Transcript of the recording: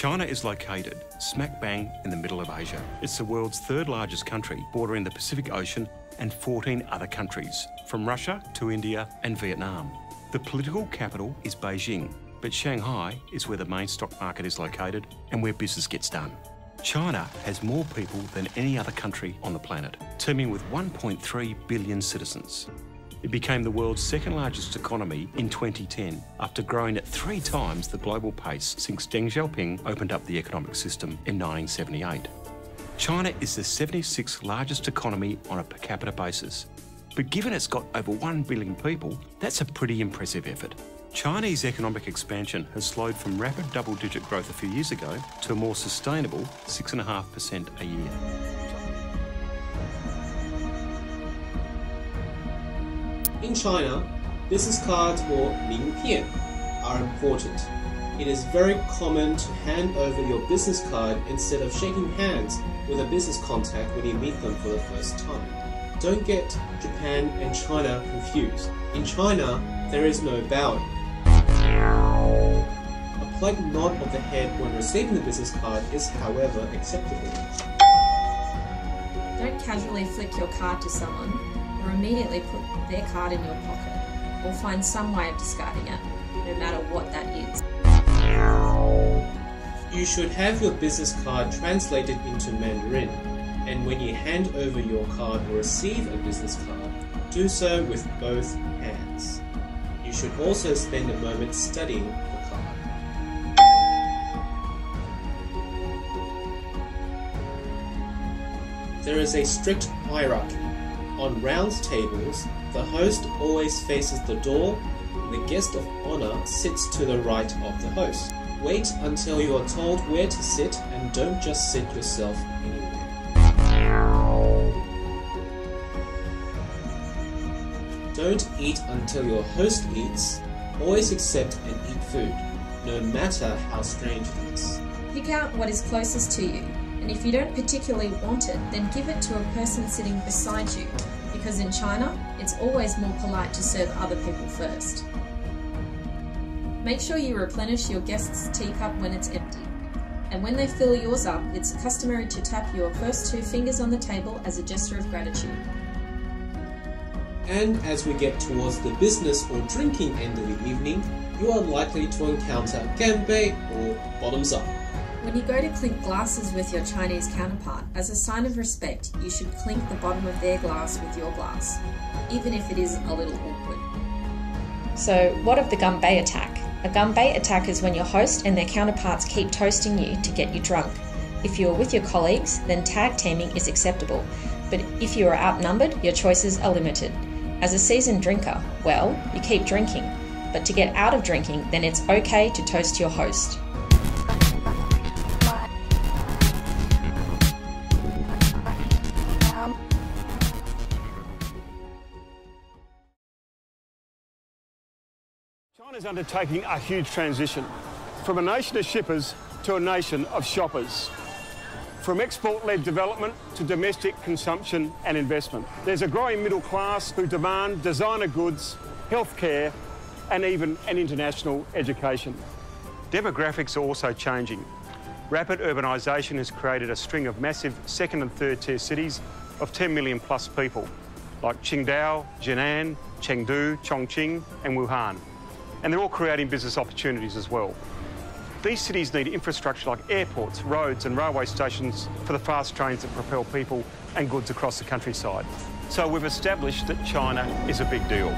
China is located smack bang in the middle of Asia. It's the world's third largest country, bordering the Pacific Ocean and 14 other countries, from Russia to India and Vietnam. The political capital is Beijing, but Shanghai is where the main stock market is located and where business gets done. China has more people than any other country on the planet, teeming with 1.3 billion citizens. It became the world's second largest economy in 2010, after growing at 3 times the global pace since Deng Xiaoping opened up the economic system in 1978. China is the 76th largest economy on a per capita basis, but given it's got over 1 billion people, that's a pretty impressive effort. Chinese economic expansion has slowed from rapid double-digit growth a few years ago to a more sustainable 6.5% a year. In China, business cards or 名片 are important. It is very common to hand over your business card instead of shaking hands with a business contact when you meet them for the first time. Don't get Japan and China confused. In China, there is no bowing. A polite nod of the head when receiving the business card is, however, acceptable. Don't casually flick your card to someone or immediately put their card in your pocket, or find some way of discarding it, no matter what that is. You should have your business card translated into Mandarin, and when you hand over your card or receive a business card, do so with both hands. You should also spend a moment studying the card. There is a strict hierarchy. On round tables, the host always faces the door, and the guest of honor sits to the right of the host. Wait until you are told where to sit and don't just sit yourself anywhere. Don't eat until your host eats. Always accept and eat food, no matter how strange it is. Pick out what is closest to you, and if you don't particularly want it, then give it to a person sitting beside you, because in China, it's always more polite to serve other people first. Make sure you replenish your guest's teacup when it's empty, and when they fill yours up, it's customary to tap your first 2 fingers on the table as a gesture of gratitude. And as we get towards the business or drinking end of the evening, you are likely to encounter ganbei or bottoms up. When you go to clink glasses with your Chinese counterpart, as a sign of respect, you should clink the bottom of their glass with your glass, even if it is a little awkward. So, what of the ganbei attack? A ganbei attack is when your host and their counterparts keep toasting you to get you drunk. If you are with your colleagues, then tag teaming is acceptable, but if you are outnumbered, your choices are limited. As a seasoned drinker, well, you keep drinking, but to get out of drinking, then it's okay to toast your host. China's undertaking a huge transition, from a nation of shippers to a nation of shoppers. From export-led development to domestic consumption and investment. There's a growing middle class who demand designer goods, healthcare, and even an international education. Demographics are also changing. Rapid urbanisation has created a string of massive second and third tier cities of 10 million plus people, like Qingdao, Jinan, Chengdu, Chongqing, and Wuhan. And they're all creating business opportunities as well. These cities need infrastructure like airports, roads and railway stations for the fast trains that propel people and goods across the countryside. So we've established that China is a big deal.